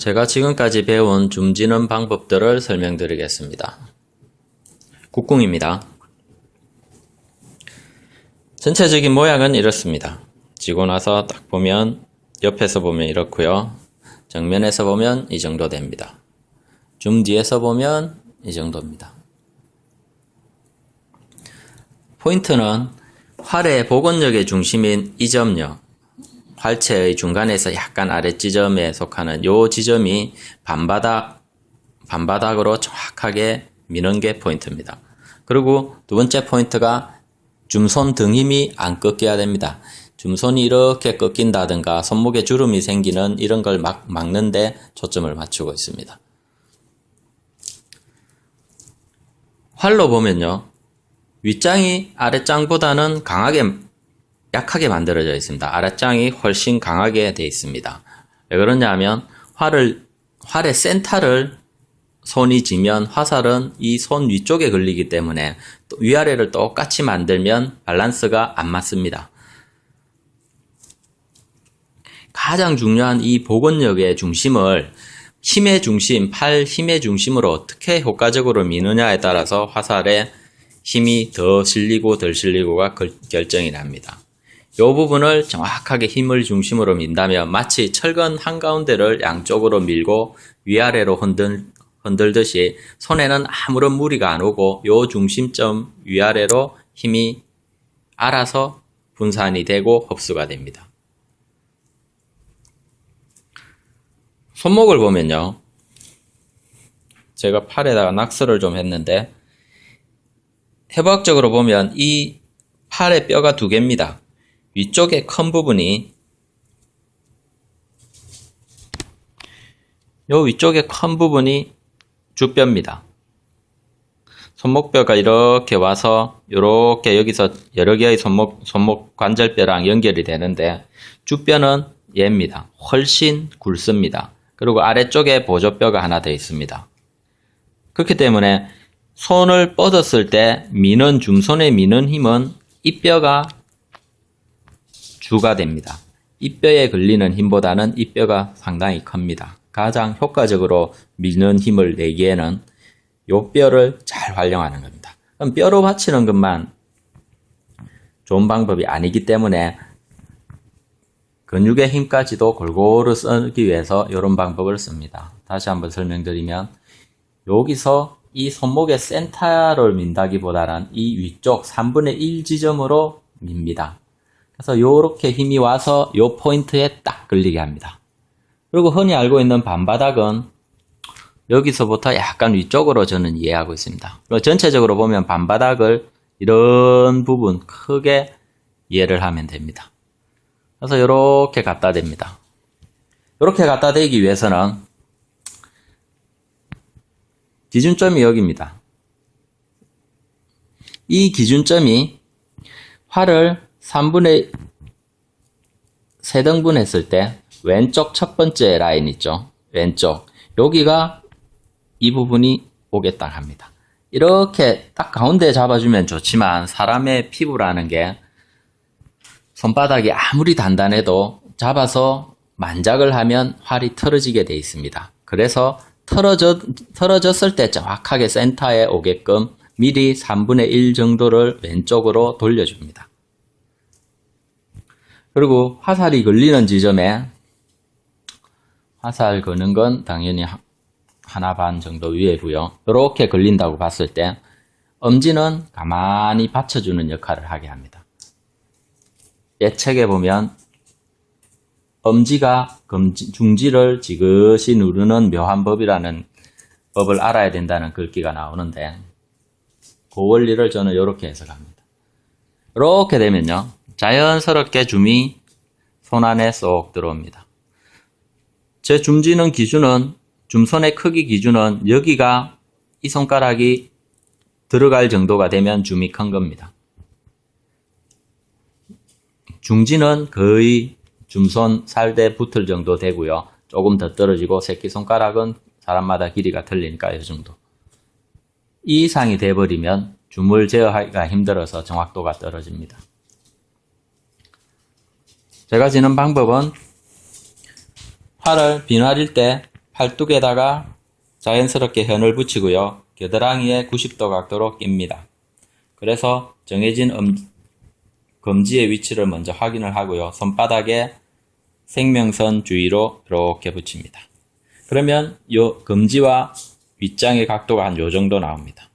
제가 지금까지 배운 줌지는 방법들을 설명드리겠습니다. 국궁입니다. 전체적인 모양은 이렇습니다. 지고 나서 딱 보면 옆에서 보면 이렇고요. 정면에서 보면 이 정도 됩니다. 줌 뒤에서 보면 이 정도입니다. 포인트는 활의 복원력의 중심인 이 점요. 활체의 중간에서 약간 아래 지점에 속하는 이 지점이 반바닥으로 정확하게 미는 게 포인트입니다. 그리고 두 번째 포인트가 줌손 등 힘이 안 꺾여야 됩니다. 줌손이 이렇게 꺾인다든가 손목에 주름이 생기는 이런 걸 막는데 초점을 맞추고 있습니다. 활로 보면요. 윗장이 아랫장보다는 약하게 만들어져 있습니다. 아랫장이 훨씬 강하게 되어 있습니다. 왜 그러냐면 활의 센터를 손이 지면 화살은 이 손 위쪽에 걸리기 때문에 위아래를 똑같이 만들면 밸런스가 안 맞습니다. 가장 중요한 이 복원력의 중심을 힘의 중심, 팔 힘의 중심으로 어떻게 효과적으로 미느냐에 따라서 화살의 힘이 더 실리고 덜 실리고가 결정이 납니다. 이 부분을 정확하게 힘을 중심으로 민다면 마치 철근 한가운데를 양쪽으로 밀고 위아래로 흔들듯이 손에는 아무런 무리가 안 오고 이 중심점 위아래로 힘이 알아서 분산이 되고 흡수가 됩니다. 손목을 보면요. 제가 팔에다가 낙서를 좀 했는데 해부학적으로 보면 이 팔의 뼈가 두 개입니다. 위쪽에 큰 부분이 위쪽에 큰 부분이 주뼈입니다. 손목뼈가 이렇게 와서 이렇게 여기서 여러 개의 손목 관절뼈랑 연결이 되는데 주뼈는 얘입니다. 훨씬 굵습니다. 그리고 아래쪽에 보조뼈가 하나 더 있습니다. 그렇기 때문에 손을 뻗었을 때 줌손에 미는 힘은 이 뼈가 주가 됩니다. 이 뼈에 걸리는 힘보다는 이 뼈가 상당히 큽니다. 가장 효과적으로 미는 힘을 내기에는 이 뼈를 잘 활용하는 겁니다. 그럼 뼈로 받치는 것만 좋은 방법이 아니기 때문에 근육의 힘까지도 골고루 쓰기 위해서 이런 방법을 씁니다. 다시 한번 설명드리면 여기서 이 손목의 센터를 민다기보다는 이 위쪽 3분의 1 지점으로 밉니다. 그래서 이렇게 힘이 와서 이 포인트에 딱 걸리게 합니다. 그리고 흔히 알고 있는 반바닥은 여기서부터 약간 위쪽으로 저는 이해하고 있습니다. 그리고 전체적으로 보면 반바닥을 이런 부분 크게 이해를 하면 됩니다. 그래서 이렇게 갖다 댑니다. 이렇게 갖다 대기 위해서는 기준점이 여기입니다. 이 기준점이 활을 3분의 3등분 했을 때 왼쪽 첫 번째 라인 있죠. 왼쪽. 여기가 이 부분이 오겠다 합니다. 이렇게 딱 가운데 잡아주면 좋지만 사람의 피부라는 게 손바닥이 아무리 단단해도 잡아서 만작을 하면 활이 틀어지게 되어 있습니다. 그래서 틀어졌을 때 정확하게 센터에 오게끔 미리 3분의 1 정도를 왼쪽으로 돌려줍니다. 그리고 화살이 걸리는 지점에 화살 거는 건 당연히 하나 반 정도 위에고요. 이렇게 걸린다고 봤을 때 엄지는 가만히 받쳐주는 역할을 하게 합니다. 예책에 보면 엄지가 중지를 지그시 누르는 묘한 법이라는 법을 알아야 된다는 글귀가 나오는데 그 원리를 저는 이렇게 해석합니다. 이렇게 되면요. 자연스럽게 줌이 손 안에 쏙 들어옵니다. 제 줌지는 기준은 줌손의 크기 기준은 여기가 이 손가락이 들어갈 정도가 되면 줌이 큰 겁니다. 중지는 거의 줌손 살대 붙을 정도 되고요. 조금 더 떨어지고 새끼손가락은 사람마다 길이가 틀리니까 이 정도. 이 이상이 돼버리면 줌을 제어하기가 힘들어서 정확도가 떨어집니다. 제가 지는 방법은 활을 비날일 때 팔뚝에다가 자연스럽게 현을 붙이고요. 겨드랑이에 90도 각도로 낍니다. 그래서 정해진 검지의 위치를 먼저 확인을 하고요. 손바닥에 생명선 주위로 이렇게 붙입니다. 그러면 요 검지와 윗장의 각도가 한 요 정도 나옵니다.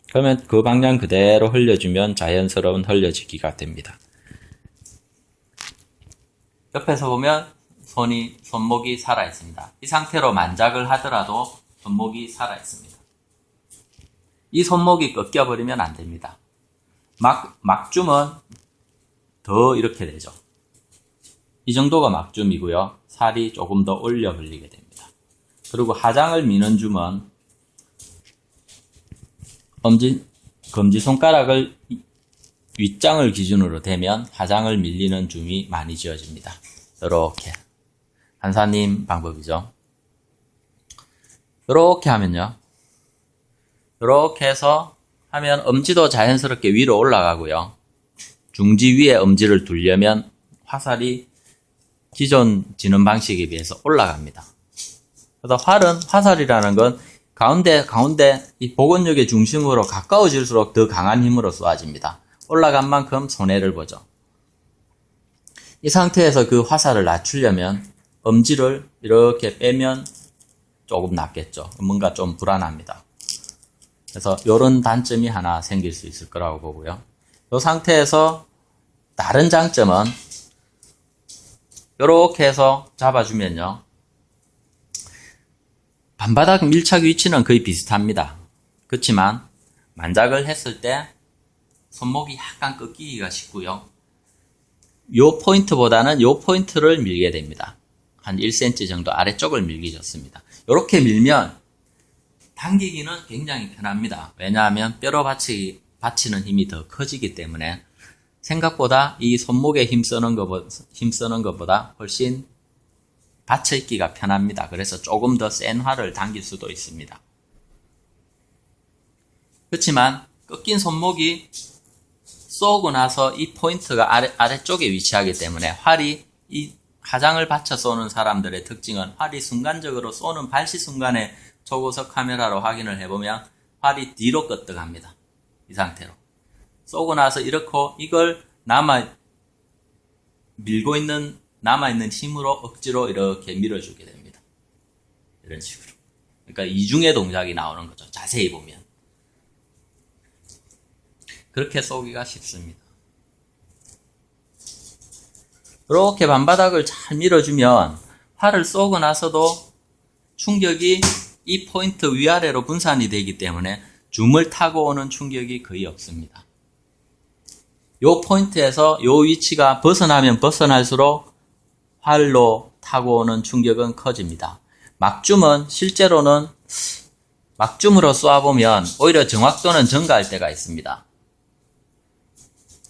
그러면 그 방향 그대로 흘려주면 자연스러운 흘려지기가 됩니다. 옆에서 보면 손목이 살아있습니다. 이 상태로 만작을 하더라도 손목이 살아있습니다. 이 손목이 꺾여버리면 안 됩니다. 막줌은 더 이렇게 되죠. 이 정도가 막줌이고요. 살이 조금 더 올려 벌리게 됩니다. 그리고 하장을 미는 줌은 검지손가락을 윗장을 기준으로 대면 하장을 밀리는 줌이 많이 지어집니다. 이렇게 한사님 방법이죠. 이렇게 하면요. 이렇게 해서 하면 엄지도 자연스럽게 위로 올라가고요. 중지 위에 엄지를 두려면 화살이 기존 지는 방식에 비해서 올라갑니다. 그래서 화살이라는 건 가운데 이 복원력의 중심으로 가까워질수록 더 강한 힘으로 쏘아집니다. 올라간 만큼 손해를 보죠. 이 상태에서 그 화살을 낮추려면 엄지를 이렇게 빼면 조금 낫겠죠. 뭔가 좀 불안합니다. 그래서 이런 단점이 하나 생길 수 있을 거라고 보고요. 이 상태에서 다른 장점은 이렇게 해서 잡아주면요. 반바닥 밀착 위치는 거의 비슷합니다. 그렇지만 만작을 했을 때 손목이 약간 꺾이기가 쉽고요. 요 포인트보다는 요 포인트를 밀게 됩니다. 한 1cm 정도 아래쪽을 밀기 좋습니다. 이렇게 밀면 당기기는 굉장히 편합니다. 왜냐하면 뼈로 받치는 힘이 더 커지기 때문에 생각보다 이 손목에 힘쓰는 것보다 훨씬 받쳐있기가 편합니다. 그래서 조금 더 센 활을 당길 수도 있습니다. 그렇지만 꺾인 손목이 쏘고 나서 이 포인트가 아래쪽에 위치하기 때문에 활이 이 하장을 받쳐 쏘는 사람들의 특징은 활이 순간적으로 쏘는 발시 순간에 초고속 카메라로 확인을 해보면 활이 뒤로 끄떡합니다. 이 상태로. 쏘고 나서 이걸 남아있는 힘으로 억지로 이렇게 밀어주게 됩니다. 이런 식으로. 그러니까 이중의 동작이 나오는 거죠. 자세히 보면. 그렇게 쏘기가 쉽습니다. 이렇게 반바닥을 잘 밀어주면 활을 쏘고 나서도 충격이 이 포인트 위아래로 분산이 되기 때문에 줌을 타고 오는 충격이 거의 없습니다. 요 포인트에서 요 위치가 벗어나면 벗어날수록 활로 타고 오는 충격은 커집니다. 막줌은 실제로는 막줌으로 쏘아보면 오히려 정확도는 증가할 때가 있습니다.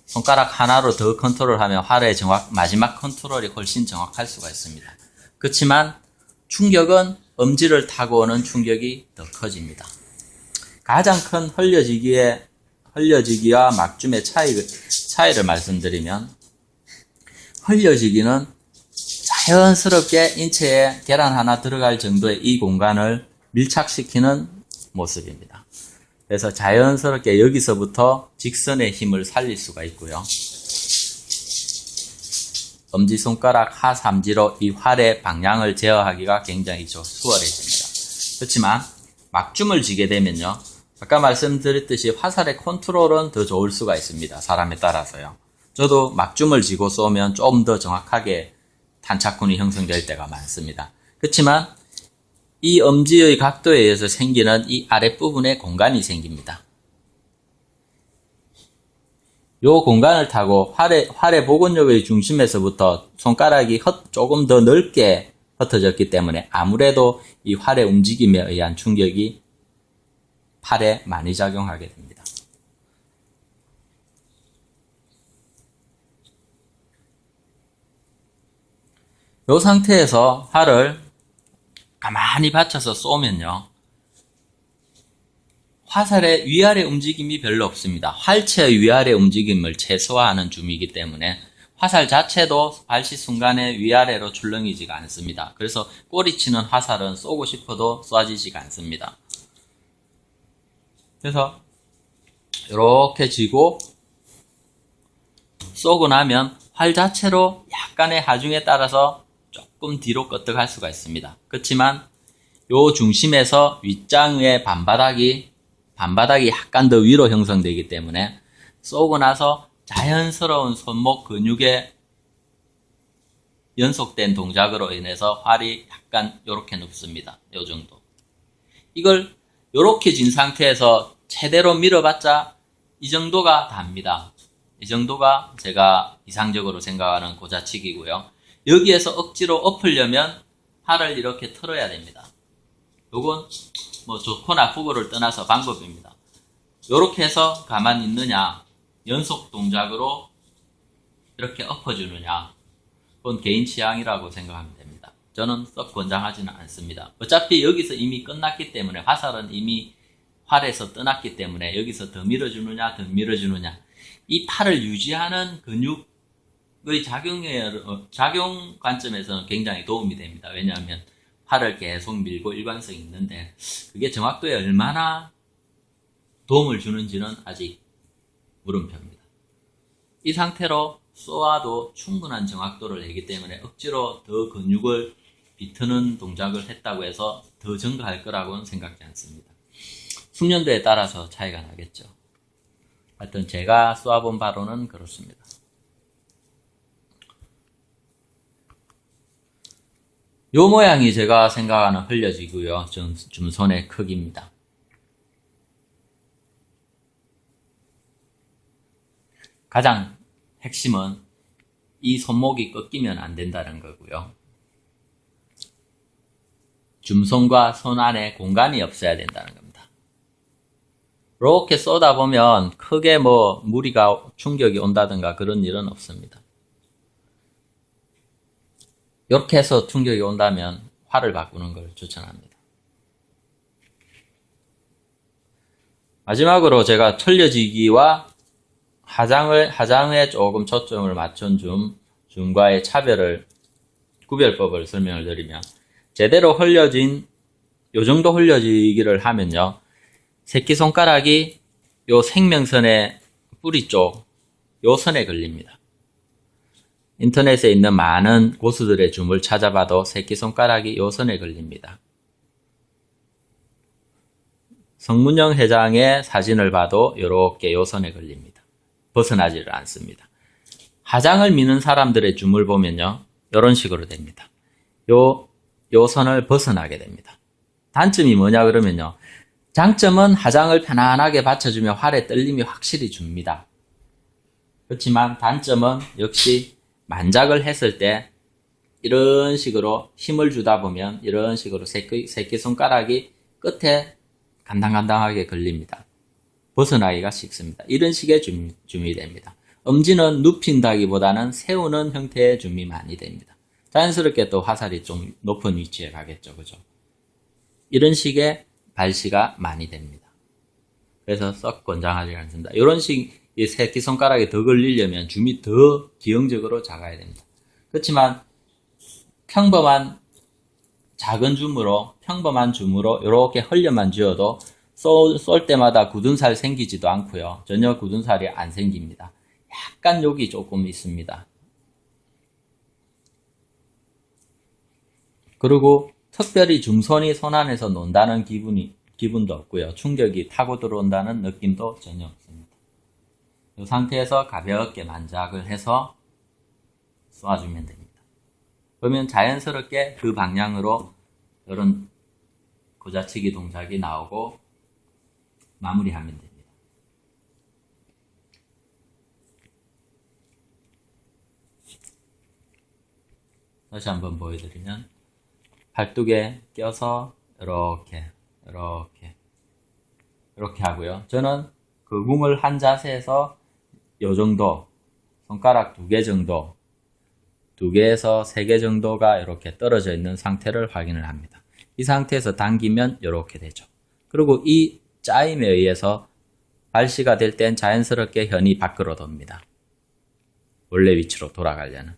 손가락 하나로 더 컨트롤하면 활의 마지막 컨트롤이 훨씬 정확할 수가 있습니다. 그렇지만 충격은 엄지를 타고 오는 충격이 더 커집니다. 가장 큰 흘려지기와 막줌의 차이를 말씀드리면, 흘려지기는 자연스럽게 인체에 계란 하나 들어갈 정도의 이 공간을 밀착시키는 모습입니다. 그래서 자연스럽게 여기서부터 직선의 힘을 살릴 수가 있고요. 엄지손가락 하삼지로 이 활의 방향을 제어하기가 굉장히 수월해집니다. 그렇지만 막줌을 쥐게 되면요. 아까 말씀드렸듯이 화살의 컨트롤은 더 좋을 수가 있습니다. 사람에 따라서요. 저도 막줌을 쥐고 쏘면 좀 더 정확하게 탄착군이 형성될 때가 많습니다. 그렇지만 이 엄지의 각도에 의해서 생기는 이 아랫부분에 공간이 생깁니다. 이 공간을 타고 활의 복원력의 중심에서부터 손가락이 조금 더 넓게 흩어졌기 때문에 아무래도 이 활의 움직임에 의한 충격이 팔에 많이 작용하게 됩니다. 이 상태에서 활을 가만히 받쳐서 쏘면요. 화살의 위아래 움직임이 별로 없습니다. 활체의 위아래 움직임을 최소화하는 줌이기 때문에 화살 자체도 발시 순간에 위아래로 출렁이지가 않습니다. 그래서 꼬리치는 화살은 쏘고 싶어도 쏴지지가 않습니다. 그래서 이렇게 쥐고 쏘고 나면 활 자체로 약간의 하중에 따라서 조금 뒤로 끄떡할 수가 있습니다. 그렇지만 요 중심에서 윗장의 반바닥이 약간 더 위로 형성되기 때문에 쏘고 나서 자연스러운 손목 근육의 연속된 동작으로 인해서 활이 약간 요렇게 눕습니다. 요 정도. 이걸 요렇게 진 상태에서 최대로 밀어봤자 이 정도가 답니다. 이 정도가 제가 이상적으로 생각하는 고자치기고요. 여기에서 억지로 엎으려면 활을 이렇게 틀어야 됩니다. 요건 뭐 좋고 나쁘고를 떠나서 방법입니다. 요렇게 해서 가만히 있느냐, 연속 동작으로 이렇게 엎어주느냐, 그건 개인 취향이라고 생각하면 됩니다. 저는 썩 권장하지는 않습니다. 어차피 여기서 이미 끝났기 때문에, 화살은 이미 활에서 떠났기 때문에 여기서 더 밀어주느냐, 더 밀어주느냐, 이 팔을 유지하는 근육의 작용 관점에서는 굉장히 도움이 됩니다. 왜냐하면 팔을 계속 밀고 일관성이 있는데 그게 정확도에 얼마나 도움을 주는지는 아직 물음표입니다. 이 상태로 쏘아도 충분한 정확도를 내기 때문에 억지로 더 근육을 비트는 동작을 했다고 해서 더 증가할 거라고는 생각지 않습니다. 숙련도에 따라서 차이가 나겠죠. 하여튼 제가 쏘아본 바로는 그렇습니다. 요 모양이 제가 생각하는 흘려지고요. 줌손의 크기입니다. 가장 핵심은 이 손목이 꺾이면 안 된다는 거고요. 줌손과 손 안에 공간이 없어야 된다는 겁니다. 이렇게 쏘다 보면 크게 뭐 무리가 충격이 온다든가 그런 일은 없습니다. 이렇게 해서 충격이 온다면 활을 바꾸는 걸 추천합니다. 마지막으로 제가 틀려지기와 하장에 조금 초점을 맞춘 줌과의 구별법을 설명을 드리면, 제대로 흘려진, 요 정도 흘려지기를 하면요, 새끼손가락이 요 생명선의 뿌리 쪽, 요 선에 걸립니다. 인터넷에 있는 많은 고수들의 줌을 찾아봐도 새끼손가락이 요 선에 걸립니다. 성문영 회장의 사진을 봐도 이렇게 요 선에 걸립니다. 벗어나지를 않습니다. 하장을 미는 사람들의 줌을 보면요, 이런 식으로 됩니다. 요 선을 벗어나게 됩니다. 단점이 뭐냐 그러면요, 장점은 하장을 편안하게 받쳐주며 활의 떨림이 확실히 줍니다. 그렇지만 단점은 역시 만작을 했을 때 이런 식으로 힘을 주다 보면 이런 식으로 새끼손가락이 끝에 간당간당하게 걸립니다. 벗어나기가 쉽습니다. 이런 식의 줌이 됩니다. 엄지는 눕힌다기보다는 세우는 형태의 줌이 많이 됩니다. 자연스럽게 또 화살이 좀 높은 위치에 가겠죠. 그죠? 이런 식의 발시가 많이 됩니다. 그래서 썩 권장하지 않습니다. 이런 이 새끼손가락에 더 걸리려면 줌이 더 기형적으로 작아야 됩니다. 그렇지만 평범한 작은 줌으로, 평범한 줌으로 이렇게 흘려만 쥐어도 쏠 때마다 굳은 살 생기지도 않고요. 전혀 굳은 살이 안 생깁니다. 약간 여기 조금 있습니다. 그리고 특별히 줌손이 손 안에서 논다는 기분도 없고요. 충격이 타고 들어온다는 느낌도 전혀 없습니다. 이 상태에서 가볍게 만작을 해서 쏘아주면 됩니다. 그러면 자연스럽게 그 방향으로 이런 고자치기 동작이 나오고 마무리하면 됩니다. 다시 한번 보여드리면, 팔뚝에 껴서 이렇게 하고요. 저는 그 궁을 한 자세에서 요 정도, 손가락 2개 정도, 2개에서 3개 정도가 이렇게 떨어져 있는 상태를 확인을 합니다. 이 상태에서 당기면 이렇게 되죠. 그리고 이 짜임에 의해서 발시가 될 땐 자연스럽게 현이 밖으로 돕니다. 원래 위치로 돌아가려는.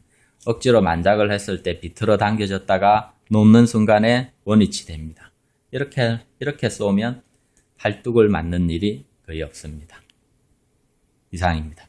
억지로 만작을 했을 때 비틀어 당겨졌다가 놓는 순간에 원위치 됩니다. 이렇게 쏘면 팔뚝을 맞는 일이 거의 없습니다. 이상입니다.